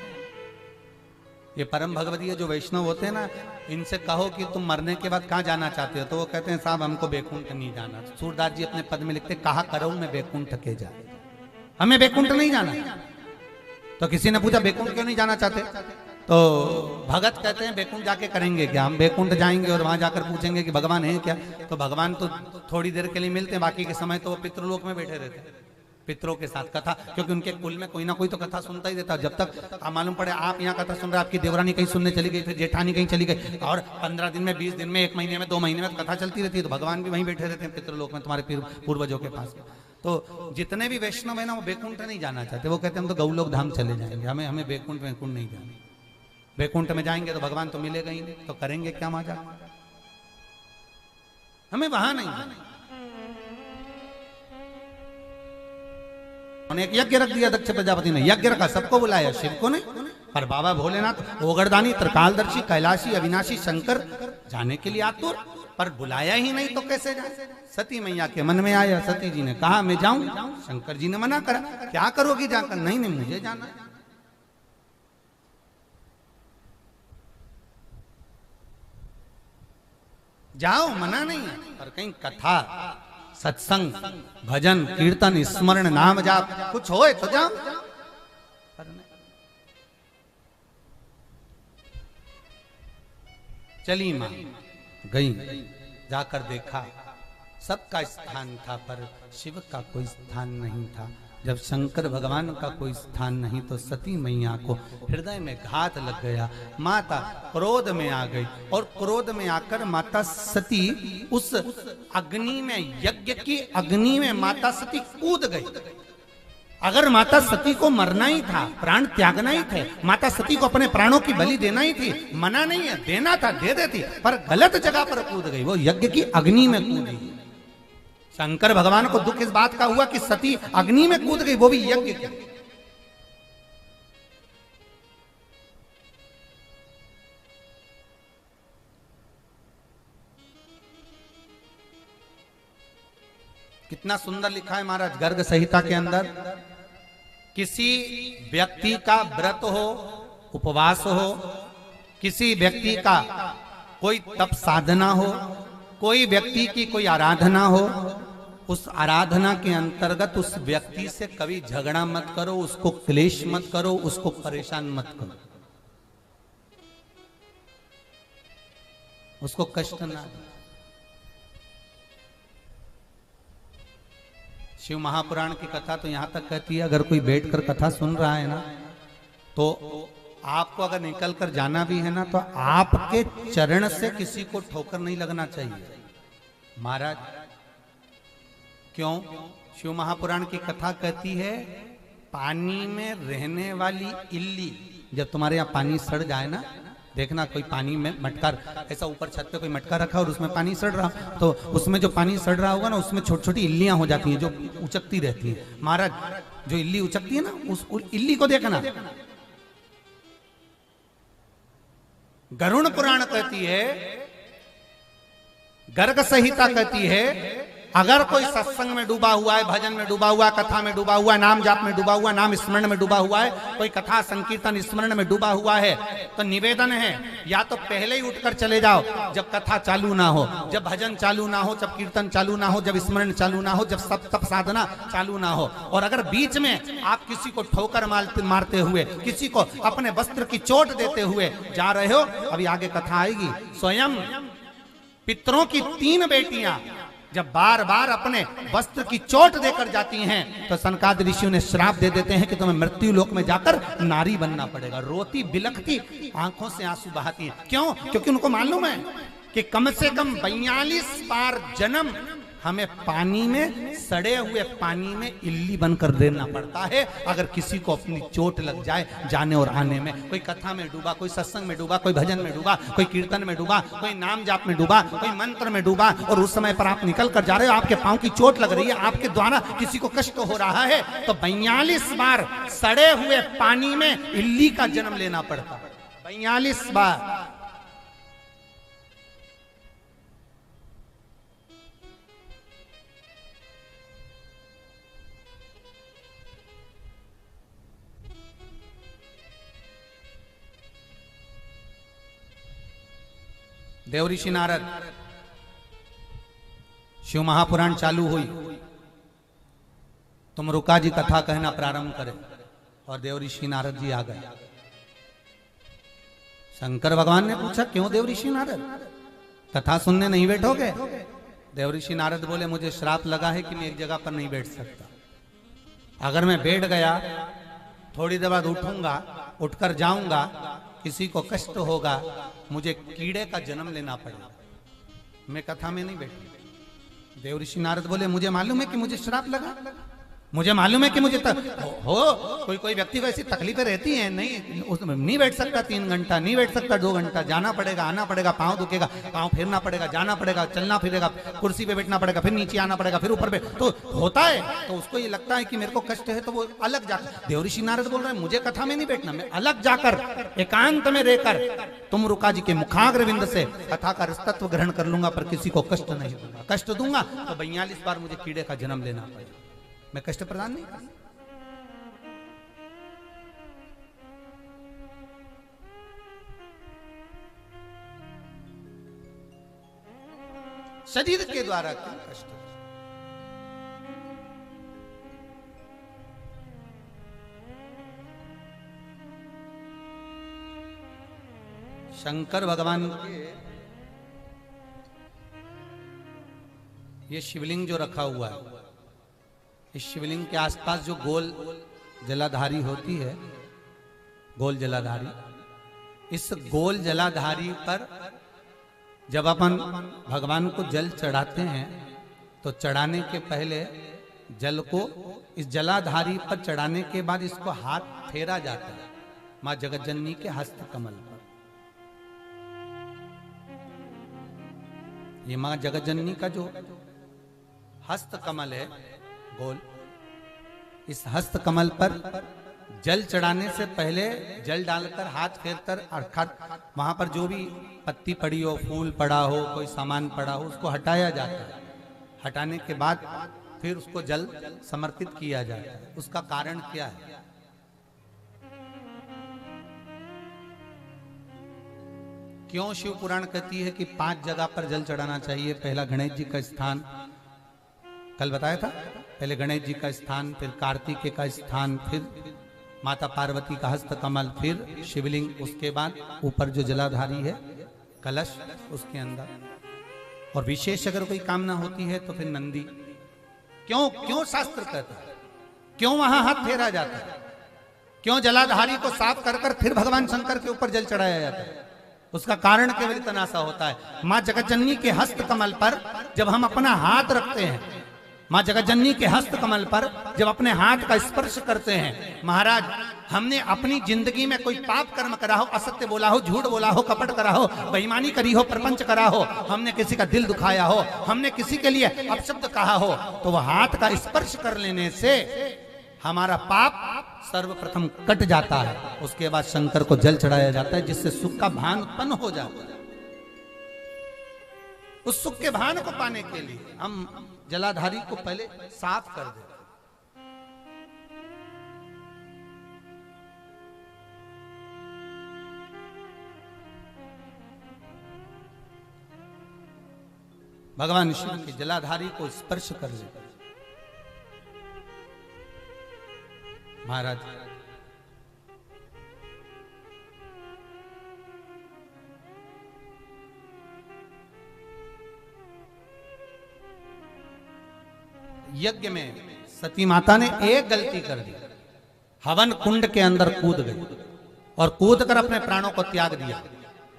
ये परम भगवदीय जो वैष्णव होते हैं ना, इनसे कहो कि तुम मरने के बाद कहाँ जाना चाहते हो, तो वो कहते हैं साहब हमको बैकुंठ नहीं जाना। सूरदास जी अपने पद में लिखते, कहा करो मैं बैकुंठ के जाए, हमें बैकुंठ नहीं जाना। तो किसी ने पूछा बैकुंठ क्यों नहीं जाना चाहते? तो भगत कहते हैं बैकुंठ जाके करेंगे क्या? हम बैकुंठ जाएंगे और वहां जाकर पूछेंगे कि भगवान है क्या? तो भगवान तो थोड़ी देर के लिए मिलते हैं, बाकी के समय तो वो पितृलोक में बैठे रहते हैं पितरों के साथ कथा, क्योंकि उनके कुल में कोई ना कोई तो कथा सुनता ही देता। जब तक मालूम पड़े आप यहाँ कथा सुन रहे, आपकी देवरानी कहीं सुनने चली गई, फिर जेठानी कहीं चली गई, और 15 दिन में, 20 दिन में, 1 महीने में, 2 महीने में कथा चलती रहती है, तो भगवान भी वहीं बैठे रहते हैं पितृलोक में, तुम्हारे पूर्वजों के पास। तो जितने भी वैष्णव है ना, वो बैकुंठ नहीं जाना चाहते। वो कहते हैं हम तो गौलोक धाम चले जाएंगे, हमें बैकुंठ नहीं जाना। बैकुंठ में जाएंगे तो भगवान तो मिलेगा ही नहीं, तो करेंगे क्या मजा? हमें वहां नहीं जाना। उन्होंने एक यज्ञ रख दिया, दक्ष प्रजापति ने यज्ञ रखा, सबको बुलाया, शिव को नहीं। पर बाबा भोलेनाथ ओगरदानी, त्रिकालदर्शी, कैलाशी, अविनाशी शंकर जाने के लिए आतुर, पर बुलाया ही नहीं तो कैसे जाए। सती मैया के मन में आया, सती जी ने कहा मैं जाऊं, शंकर जी ने मना करा, क्या करोगी जाकर, नहीं नहीं मुझे जाना है। जाओ, मना नहीं है, पर कहीं कथा, सत्संग, भजन, कीर्तन, स्मरण, नाम जाप कुछ होए तो जाओ। चली मां, गई, जाकर देखा सबका स्थान था, पर शिव का कोई स्थान नहीं था। जब शंकर भगवान का कोई स्थान नहीं तो सती मैया को हृदय में घात लग गया। माता क्रोध में आ गई और क्रोध में आकर माता सती उस अग्नि में, यज्ञ की अग्नि में माता सती कूद गई। अगर माता सती को मरना ही था, प्राण त्यागना ही थे, माता सती को अपने प्राणों की बलि देना ही थी, मना नहीं है, देना था दे देती, पर गलत जगह पर कूद गई, वो यज्ञ की अग्नि में कूदी। शंकर भगवान को दुख इस बात का हुआ कि सती अग्नि में कूद गई, वो भी यज्ञ की। कितना सुंदर लिखा है महाराज गर्ग संहिता के अंदर, किसी व्यक्ति का व्रत हो, उपवास हो, किसी व्यक्ति का कोई तप साधना हो, कोई व्यक्ति की कोई आराधना हो, उस आराधना के अंतर्गत उस व्यक्ति से कभी झगड़ा मत करो, उसको क्लेश मत करो, उसको परेशान मत करो, उसको कष्ट ना दो। शिव महापुराण की कथा तो यहां तक कहती है, अगर कोई बैठकर कथा सुन रहा है ना, तो आपको अगर निकल कर जाना भी है ना, तो आपके चरण से किसी को ठोकर नहीं लगना चाहिए। महाराज क्यों? शिव महापुराण की कथा कहती है, पानी में रहने वाली इल्ली, जब तुम्हारे यहाँ पानी सड़ जाए ना, देखना कोई पानी में मटका, ऐसा ऊपर छत पे कोई मटका रखा और उसमें पानी सड़ रहा, तो उसमें जो पानी सड़ रहा होगा ना, उसमें छोटी छोटी इल्लियां हो जाती हैं जो उचकती रहती हैं। महाराज जो इल्ली उचकती है ना, उस इल्ली को देखना। गरुड़ पुराण कहती है, गर्ग संहिता कहती है, अगर कोई सत्संग में डूबा हुआ है, भजन में डूबा हुआ है, कथा में डूबा हुआ है, नाम जाप में डूबा हुआ है, नाम स्मरण में डूबा हुआ है, कोई कथा संकीर्तन स्मरण में डूबा हुआ है, तो निवेदन है, या तो पहले ही उठकर चले जाओ जब कथा चालू ना हो, जब भजन चालू ना हो, जब कीर्तन चालू ना हो, जब स्मरण चालू ना हो, जब सब तप साधना चालू ना हो। और अगर बीच में आप किसी को ठोकर मारते हुए, किसी को अपने वस्त्र की चोट देते हुए जा रहे हो, अभी आगे कथा आएगी, स्वयं पितरों की 3 बेटियां जब बार बार अपने वस्त्र की चोट देकर जाती हैं, तो सनकादिक ऋषियों ने श्राप दे देते हैं कि तुम्हें मृत्यु लोक में जाकर नारी बनना पड़ेगा। रोती बिलखती आंखों से आंसू बहाती हैं। क्यों? क्योंकि उनको मालूम है कि कम से कम 42 बार जन्म हमें पानी में, सड़े हुए पानी में इल्ली बनकर देना पड़ता है, अगर किसी को अपनी चोट लग जाए जाने और आने में। कोई कथा में डूबा, कोई सत्संग में डूबा, कोई भजन में डूबा, कोई कीर्तन में डूबा, कोई नाम जाप में डूबा, कोई मंत्र में डूबा, और उस समय पर आप निकल कर जा रहे हो, आपके पांव की चोट लग रही है, आपके द्वारा किसी को कष्ट हो रहा है, तो 42 बार सड़े हुए पानी में इल्ली का जन्म लेना पड़ता। 42 बार। देवऋषि नारद, शिव महापुराण चालू हुई, तुम रुका जी कथा कहना प्रारंभ करें, और देवऋषि नारद जी आ गए। शंकर भगवान ने पूछा, क्यों देवऋषि नारद, कथा सुनने नहीं बैठोगे? देवऋषि नारद बोले, मुझे श्राप लगा है कि मैं एक जगह पर नहीं बैठ सकता। अगर मैं बैठ गया, थोड़ी देर बाद उठूंगा, उठकर जाऊंगा, किसी को कष्ट होगा, मुझे कीड़े का जन्म लेना पड़ेगा, मैं कथा में नहीं बैठूंगा। देवऋषि नारद बोले, मुझे मालूम है कि मुझे श्राप लगा, मुझे मालूम है कि मुझे हो कोई कोई व्यक्ति को ऐसी तकलीफें रहती हैं, नहीं उसमें नहीं बैठ सकता 3 घंटा, नहीं बैठ सकता 2 घंटा, जाना पड़ेगा आना पड़ेगा, पाँव दुखेगा, पाँव फेरना पड़ेगा, जाना पड़ेगा, चलना फिरेगा, कुर्सी पे बैठना पड़ेगा, फिर नीचे आना पड़ेगा, फिर ऊपर पे, तो होता है। तो उसको ये लगता है कि मेरे को कष्ट है, तो वो अलग जाकर, देवऋषि नारद बोल रहे हैं मुझे कथा में नहीं बैठना, मैं अलग जाकर एकांत में रहकर तुम रुका जी के मुखाग्र विंद से कथा का रसतत्व ग्रहण कर लूंगा, पर किसी को कष्ट नहीं दूंगा। कष्ट दूंगा तो 42 बार मुझे कीड़े का जन्म लेना पड़ेगा, मैं कष्ट प्रदान नहीं कर। शरीर के द्वारा क्यों कष्ट? शंकर भगवान के ये शिवलिंग जो रखा हुआ है, इस शिवलिंग के आसपास जो गोल जलाधारी होती है, गोल जलाधारी, इस गोल जलाधारी पर जब अपन भगवान को जल चढ़ाते हैं तो चढ़ाने के पहले जल को इस जलाधारी पर चढ़ाने के बाद इसको हाथ फेरा जाता है मां जगतजननी के हस्त कमल पर। ये मां जगतजननी का जो हस्त कमल है गोल, इस हस्त कमल पर जल चढ़ाने से पहले जल डालकर हाथ फेरकर, अर्थात वहां पर जो भी पत्ती पड़ी हो, फूल पड़ा हो, कोई सामान पड़ा हो, उसको हटाया जाता है। हटाने के बाद फिर उसको जल समर्पित किया जाता है। उसका कारण क्या है? क्यों शिव पुराण कहती है कि 5 जगह पर जल चढ़ाना चाहिए? पहला गणेश जी का स्थान कल बताया था, पहले गणेश जी का स्थान, फिर कार्तिकेय का स्थान, फिर माता पार्वती का हस्त कमल, फिर शिवलिंग, उसके बाद ऊपर जो जलाधारी है कलश उसके अंदर, और विशेष अगर कोई कामना होती है तो फिर नंदी। क्यों क्यों शास्त्र कहता है, क्यों वहां हाथ फेरा जाता है, क्यों जलाधारी को साफ कर कर फिर भगवान शंकर के ऊपर जल चढ़ाया जाता है? उसका कारण केवल इतना सा होता है, मां जगतजननी के हस्त कमल पर जब हम अपना हाथ रखते हैं, मां जगतजननी के हस्त कमल पर जब अपने हाथ का स्पर्श करते हैं, महाराज हमने अपनी जिंदगी में कोई पाप कर्म करा हो, असत्य बोला हो, झूठ बोला हो, कपट करा हो, बेईमानी करी हो, प्रपंच करा हो, हमने किसी का दिल दुखाया हो, हमने किसी के लिए अपशब्द कहा हो, तो वह हाथ का स्पर्श कर लेने से हमारा पाप सर्वप्रथम कट जाता है। उसके बाद शंकर को जल चढ़ाया जाता है, जिससे सुख का भान उत्पन्न हो जाता है। उस सुख के भान को पाने के लिए हम जलाधारी को पहले साफ कर देते। भगवान शिव के जलाधारी को स्पर्श कर देते। महाराज यज्ञ में सती माता ने एक गलती कर दी, हवन कुंड के अंदर कूद गई और कूद कर अपने प्राणों को त्याग दिया।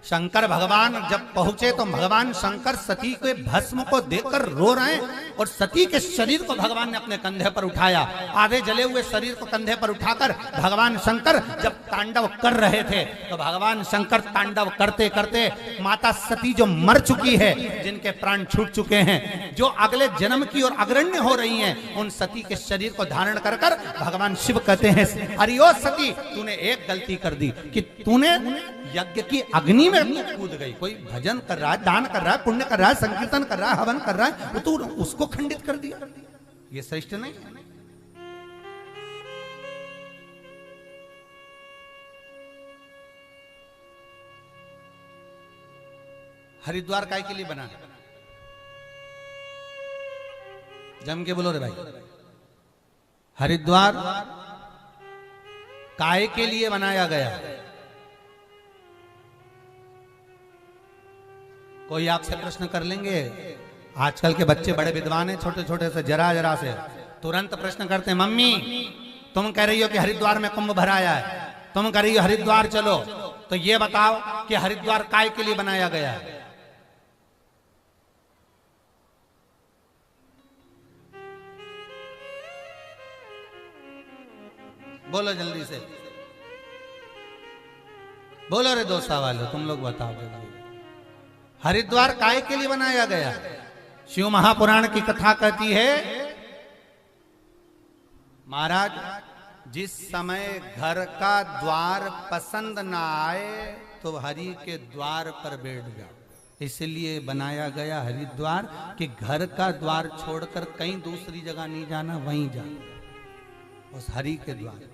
शंकर भगवान जब पहुंचे तो भगवान शंकर सती के भस्म को देखकर रो रहे हैं और सती के शरीर को भगवान ने अपने कंधे पर उठाया। आधे जले हुए शरीर को कंधे पर उठाकर भगवान शंकर जब तांडव कर रहे थे तो भगवान शंकर तांडव करते करते माता सती जो मर चुकी है, जिनके प्राण छूट चुके हैं, जो अगले जन्म की ओर अग्रण्य हो रही हैं, उन सती के शरीर को धारण कर कर भगवान शिव कहते हैं, अरियो सती तूने एक गलती कर दी कि तूने यज्ञ की अग्नि में कूद गई। कोई भजन कर रहा है, दान कर रहा है, पुण्य कर रहा है, संकीर्तन कर रहा है, हवन कर रहा है, वो तू उसको खंडित कर दिया। ये श्रेष्ठ नहीं है। हरिद्वार काय के लिए बना? जम के बोलो रे भाई। हरिद्वार काय के लिए बनाया गया? कोई आपसे प्रश्न कर लेंगे, आजकल के बच्चे बड़े विद्वान हैं, छोटे छोटे से जरा जरा से तुरंत प्रश्न करते हैं, मम्मी तुम कह रही हो कि हरिद्वार में कुंभ भराया है, तुम कह रही हो हरिद्वार चलो, तो ये बताओ कि हरिद्वार काय के लिए बनाया गया है? बोलो जल्दी से, बोलो रे दोसा वालों, तुम लोग बताओ जल्दी। हरिद्वार काय के लिए बनाया गया? शिव महापुराण की कथा कहती है, महाराज जिस समय घर का द्वार पसंद ना आए तो हरि के द्वार पर बैठ जाओ। इसलिए बनाया गया हरिद्वार कि घर का द्वार छोड़कर कहीं दूसरी जगह नहीं जाना, वहीं जाना उस हरि के द्वार।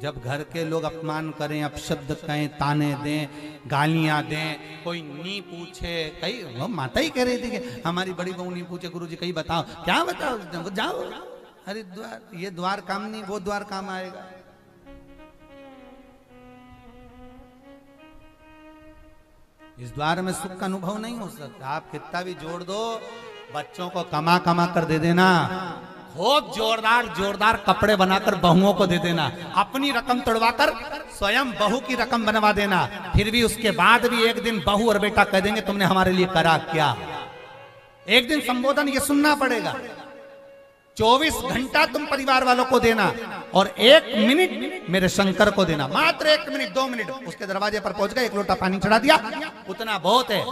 जब घर के लोग अपमान करें, अपशब्द कहें, ताने दें, गालियां दें, कोई नहीं पूछे, कहीं वो माता ही कह रही थी कि हमारी बड़ी बहू नहीं पूछे, गुरुजी कहीं बताओ, क्या बताओ, जाओ हरिद्वार, ये द्वार काम नहीं, वो द्वार काम आएगा। इस द्वार में सुख का अनुभव नहीं हो सकता। आप कितना भी जोड़ दो, बच्चों को कमा कमा कर दे देना, खूब जोरदार जोरदार कपड़े बनाकर बहुओं को दे देना, अपनी रकम तोड़वाकर स्वयं बहू की रकम बनवा देना, फिर भी उसके बाद भी एक दिन बहू और बेटा कह देंगे तुमने हमारे लिए करा क्या। एक दिन संबोधन ये सुनना पड़ेगा। 24 घंटा तुम परिवार वालों को देना और 1 मिनट मेरे शंकर को देना, मात्र 1 मिनट 2 मिनट। उसके दरवाजे पर पहुंच गए, 1 लोटा पानी चढ़ा दिया, उतना बहुत है।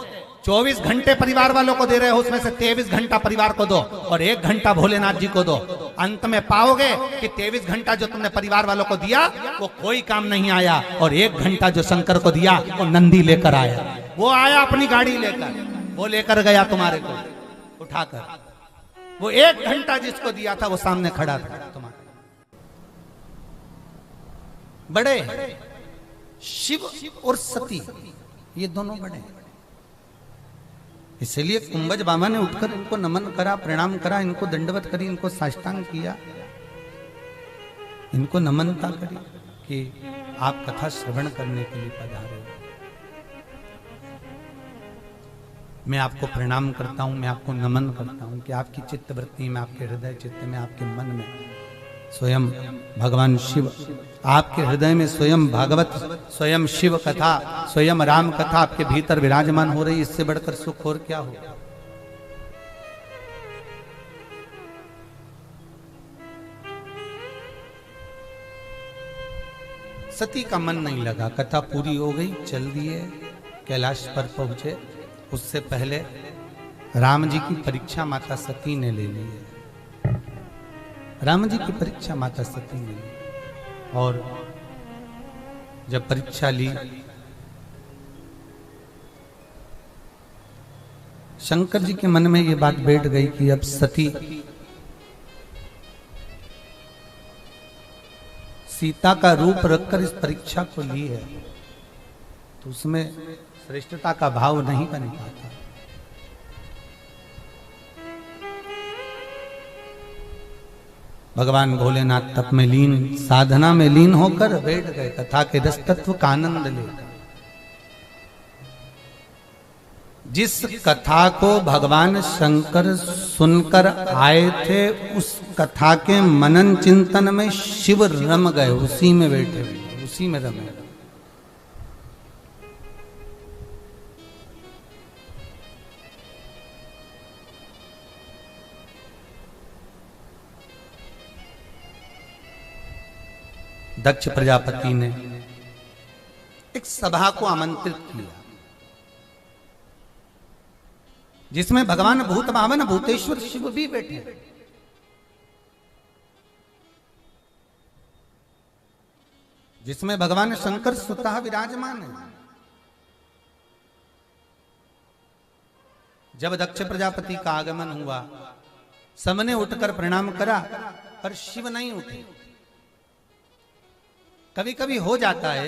24 घंटे परिवार वालों को दे रहे हो, उसमें से 23 घंटा परिवार को दो और 1 घंटा भोलेनाथ जी को दो। अंत में पाओगे कि 23 घंटा जो तुमने परिवार वालों को दिया वो कोई काम नहीं आया, और 1 घंटा जो शंकर को दिया वो नंदी लेकर आया। वो आया अपनी गाड़ी लेकर, वो लेकर गया तुम्हारे को उठाकर। वो 1 घंटा जिसको दिया था वो सामने खड़ा था तुम्हारे। बड़े शिव और सती, ये दोनों बड़े। इसलिए कुंभज बाबा ने उठकर इनको नमन करा, प्रणाम करा, इनको दंडवत करी, इनको साष्टांग किया, इनको नमनता करी कि आप कथा श्रवण करने के लिए पधारे। मैं आपको प्रणाम करता हूं, मैं आपको नमन करता हूं कि आपकी चित्त वृत्ति में, आपके हृदय चित्त में, आपके मन में स्वयं भगवान शिव, आपके हृदय में स्वयं भागवत, स्वयं शिव कथा, स्वयं राम कथा आपके भीतर विराजमान हो रही। इससे बढ़कर सुख और क्या हो। सती का मन नहीं लगा, कथा पूरी हो गई, चल दिए, कैलाश पर पहुंचे। उससे पहले राम जी की परीक्षा माता सती ने ले ली है। राम जी की परीक्षा माता सती ने ली, और जब परीक्षा ली, शंकर जी के मन में ये बात बैठ गई कि अब सती सीता का रूप रखकर इस परीक्षा को ली है तो उसमें श्रेष्ठता का भाव नहीं बन पाता। भगवान भोलेनाथ तप में लीन, साधना में लीन होकर बैठ गए, कथा के रस तत्व का आनंद लेकर। जिस कथा को भगवान शंकर सुनकर आए थे, उस कथा के मनन चिंतन में शिव रम गए, उसी में बैठे हुए, उसी में रमे। दक्ष प्रजापति ने एक सभा को आमंत्रित किया जिसमें भगवान भूत भावन भूतेश्वर शिव भी बैठे, जिसमें भगवान शंकर स्वतः विराजमान है। जब दक्ष प्रजापति का आगमन हुआ, सबने उठकर प्रणाम करा, पर शिव नहीं उठे। कभी कभी हो जाता है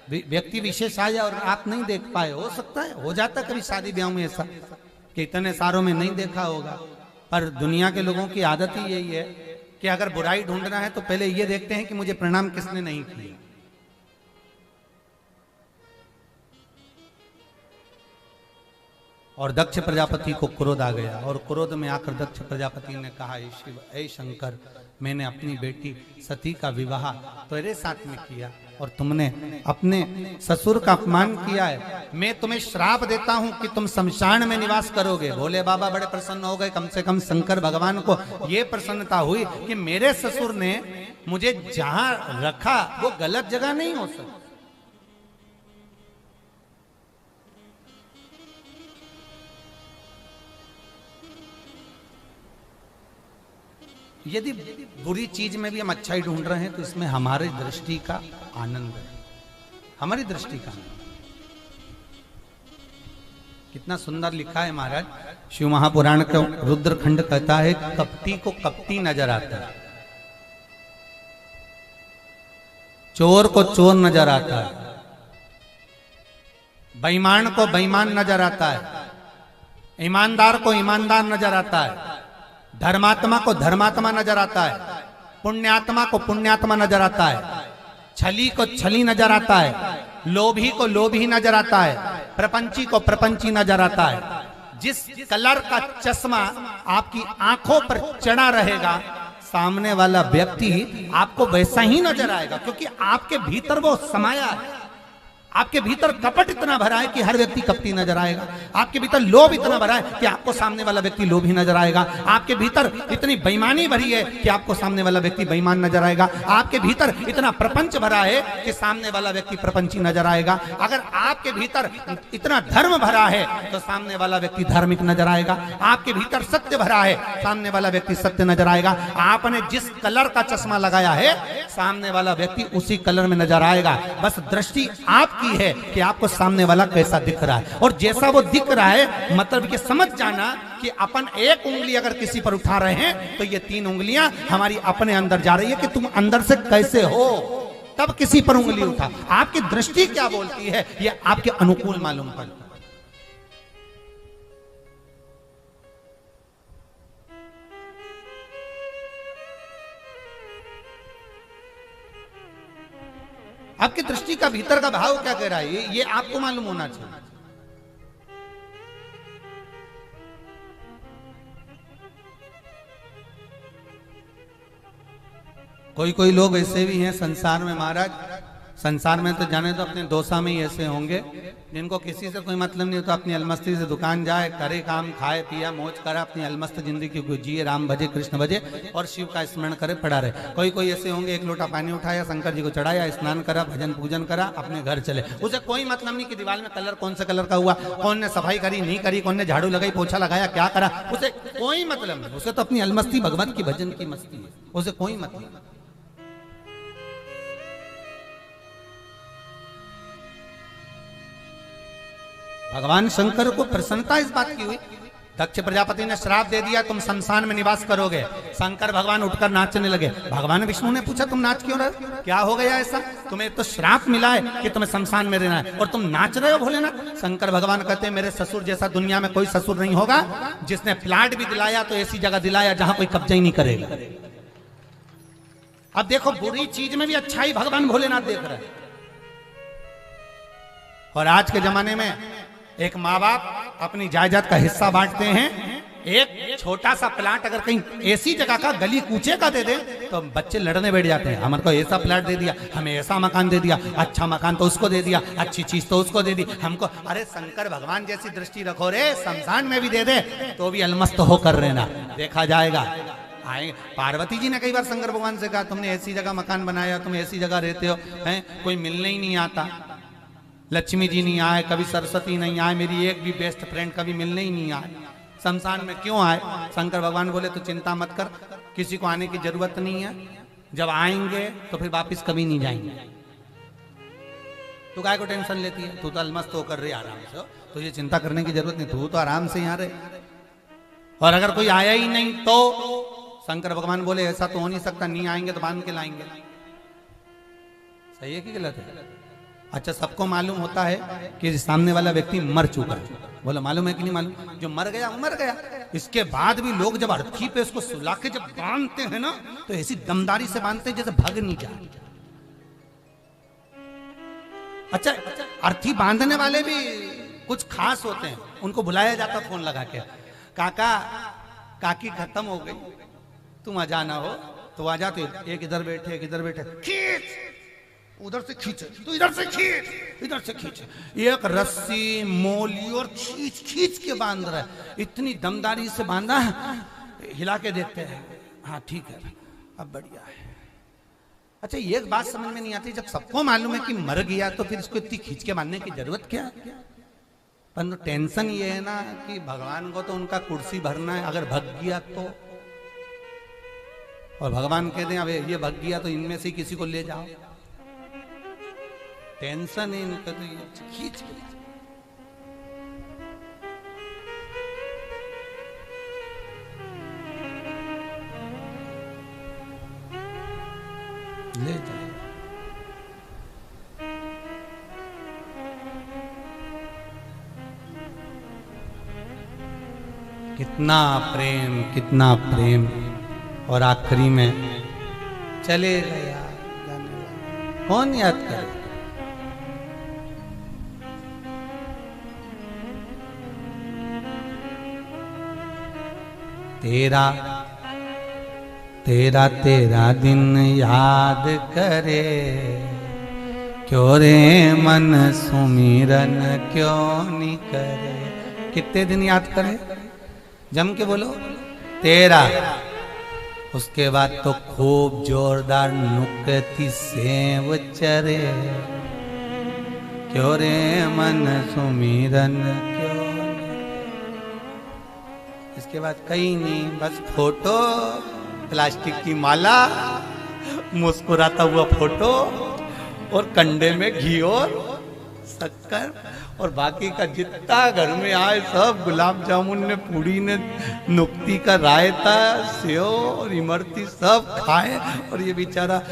व्यक्ति विशेष आया और आप नहीं देख पाए, हो सकता है, हो जाता कभी शादी ब्याह में ऐसा कि इतने सारों में नहीं देखा होगा। पर दुनिया के लोगों की आदत ही यही है कि अगर बुराई ढूंढना है तो पहले ये देखते हैं कि मुझे प्रणाम किसने नहीं किया। और दक्ष प्रजापति को क्रोध आ गया, और क्रोध में आकर दक्ष प्रजापति ने कहा, हे शिव, हे शंकर, मैंने अपनी बेटी सती का विवाह तेरे साथ में किया और तुमने अपने ससुर का अपमान किया है। मैं तुम्हें श्राप देता हूं कि तुम शमशान में निवास करोगे। भोले बाबा बड़े प्रसन्न हो गए। कम से कम शंकर भगवान को यह प्रसन्नता हुई कि मेरे ससुर ने मुझे जहां रखा वो गलत जगह नहीं हो सकती। यदि बुरी चीज में भी हम अच्छाई ढूंढ रहे हैं तो इसमें हमारी दृष्टि का आनंद है, हमारी दृष्टि का आनंद। कितना सुंदर लिखा है महाराज, शिव महापुराण का रुद्रखंड कहता है कपटी को कपटी नजर आता है, चोर को चोर नजर आता है, बेईमान को बेईमान नजर आता है, ईमानदार को ईमानदार नजर आता है, धर्मात्मा को धर्मात्मा नजर आता है, पुण्यात्मा को पुण्यात्मा नजर आता है, छली को छली नजर आता है, लोभी को लोभी नजर आता है, प्रपंची को प्रपंची नजर आता है। जिस कलर का चश्मा आपकी आंखों पर चढ़ा रहेगा सामने वाला व्यक्ति आपको वैसा ही नजर आएगा, क्योंकि आपके भीतर वो समाया है। आपके भीतर कपट इतना भरा है कि हर व्यक्ति कपटी नजर आएगा, आपके भीतर लोभ इतना भरा है कि आपको सामने वाला व्यक्ति लोभी नजर आएगा, आपके भीतर इतनी बेईमानी भरी है कि आपको सामने वाला व्यक्ति बेईमान नजर आएगा, आपके भीतर इतना प्रपंच भरा है कि सामने वाला व्यक्ति प्रपंची नजर आएगा। अगर आपके भीतर इतना धर्म भरा है तो सामने वाला व्यक्ति धार्मिक नजर आएगा, आपके भीतर सत्य भरा है सामने वाला व्यक्ति सत्य नजर आएगा। आपने जिस कलर का चश्मा लगाया है सामने वाला व्यक्ति उसी कलर में नजर आएगा। बस दृष्टि आपकी है कि आपको सामने वाला कैसा दिख रहा है, और जैसा वो दिख रहा है मतलब कि समझ जाना कि अपन एक उंगली अगर किसी पर उठा रहे हैं तो ये 3 उंगलियां हमारी अपने अंदर जा रही है कि तुम अंदर से कैसे हो, तब किसी पर उंगली उठा। आपकी दृष्टि क्या बोलती है ये आपके अनुकूल मालूम पड़ता है। आपकी दृष्टि का भीतर का भाव क्या कह रहा है ये आपको मालूम होना चाहिए। कोई कोई लोग ऐसे भी हैं संसार में महाराज, संसार में तो जाने तो अपने दोसा में ही ऐसे होंगे जिनको किसी से कोई मतलब नहीं होता, अपनी अलमस्ती से दुकान जाए, करे काम, खाए पिया, मौज करा, अपनी अलमस्त जिंदगी को जिए, राम भजे कृष्ण भजे और शिव का स्मरण करे, पड़ा रहे। कोई कोई ऐसे होंगे एक लोटा पानी उठाया, शंकर जी को चढ़ाया, स्नान करा, भजन पूजन करा, अपने घर चले, उसे कोई मतलब नहीं कि दीवार में कलर कौन से कलर का हुआ, कौन ने सफाई करी नहीं करी, कौन ने झाड़ू लगाई पोछा लगाया क्या करा, उसे कोई मतलब नहीं। उसे तो अपनी अलमस्ती भगवान की भजन की मस्ती है, उसे कोई मतलब नहीं। भगवान शंकर को प्रसन्नता इस बात की हुई, दक्ष प्रजापति ने श्राप दे दिया तुम शमशान में निवास करोगे। शंकर भगवान उठकर नाचने लगे। भगवान विष्णु ने पूछा तुम नाच क्यों रहे हो, क्या हो गया ऐसा, तुम्हें तो श्राप मिला है कि तुम्हें शमशान में रहना है और तुम नाच रहे हो भोलेनाथ। शंकर भगवान कहते हैं मेरे ससुर जैसा दुनिया में कोई ससुर नहीं होगा, जिसने प्लाट भी दिलाया तो ऐसी जगह दिलाया जहां कोई कब्जा ही नहीं करेगा। अब देखो बुरी चीज में भी अच्छाई भगवान भोलेनाथ देख रहे हैं। और आज के जमाने में एक माँ बाप अपनी जायदाद का हिस्सा बांटते हैं। एक छोटा सा प्लाट अगर कहीं ऐसी जगह का गली कूचे का दे दे तो बच्चे लड़ने बैठ जाते हैं, हमारे को ऐसा प्लाट दे दिया, हमें ऐसा मकान दे दिया, अच्छा मकान तो उसको दे दिया, अच्छी चीज तो उसको दे दी हमको। अरे शंकर भगवान जैसी दृष्टि रखो रे, शमशान में भी दे दे तो भी अलमस्त होकर रहना, देखा जाएगा। आएंगे। पार्वती जी ने कई बार शंकर भगवान से कहा तुमने ऐसी जगह मकान बनाया, तुम ऐसी जगह रहते हो, हैं कोई मिलने ही नहीं आता, लक्ष्मी जी नहीं आए, कभी सरस्वती नहीं आए, मेरी एक भी बेस्ट फ्रेंड कभी मिलने ही नहीं आए, शमशान में क्यों आए। शंकर भगवान बोले तो चिंता मत कर, किसी को आने की जरूरत नहीं है, जब आएंगे तो फिर वापिस कभी नहीं जाएंगे। तू काय को टेंशन लेती है, तू तो अलमस्त होकर रहे आराम से, तुझे चिंता करने की जरूरत नहीं, तू तो आराम से यहाँ रहे। और अगर कोई आया ही नहीं तो शंकर भगवान बोले ऐसा तो हो नहीं सकता, नहीं आएंगे तो बांध के लाएंगे। सही है कि गलत है? अच्छा सबको मालूम होता है कि सामने वाला व्यक्ति मर चुका है, बोलो मालूम है कि नहीं मालूम? जो मर गया वो मर गया। इसके बाद भी लोग जब अर्थी पे उसको सुला के जब बांधते हैं ना तो ऐसी दमदारी से बांधते हैं जैसे भाग नहीं जाए। अच्छा अर्थी बांधने वाले भी कुछ खास होते हैं, उनको बुलाया जाता फोन लगा के, काका काकी खत्म हो गई, तुम आ जाना हो तो आ जाते, एक इधर बैठे एक इधर बैठे, खींच उधर से खींचे तो इधर से खींच, इधर से खींचे, एक रस्सी मोली और खींच खींच के बांध रहा है, इतनी दमदारी से बांधा, हिला के देखते हैं, हाँ ठीक है अब बढ़िया है, अच्छा ये एक बात समझ में नहीं आती, जब सबको मालूम है कि मर गया तो फिर इसको इतनी खींच के मारने की जरूरत क्या है? पर टेंशन ये है ना कि भगवान को तो उनका कुर्सी भरना है, अगर भग गया तो, और भगवान कहते हैं अब ये भग गया तो इनमें से किसी को ले जाओ। टेंशन है इनका, तो ये खींच के ले जाओ। कितना प्रेम, कितना प्रेम, और आखिरी में चले गया जाने वाला। कौन याद करे? तेरा तेरा तेरा दिन याद करे, क्यों रे मन सुमिरन क्यों नहीं करे। कितने दिन याद करे? जम के बोलो तेरा। उसके बाद तो खूब जोरदार नुकती सेव चरे, क्यों रे मन सुमिरन क्यों नहीं। इसके बाद कहीं नहीं, बस फोटो, प्लास्टिक की माला, मुस्कुराता हुआ फोटो, और कंडे में घी और शक्कर, और बाकी का जितना घर में आए सब, गुलाब जामुन ने, पूड़ी ने, नुक्ती का रायता, सेव और इमरती सब खाए, और ये बेचारा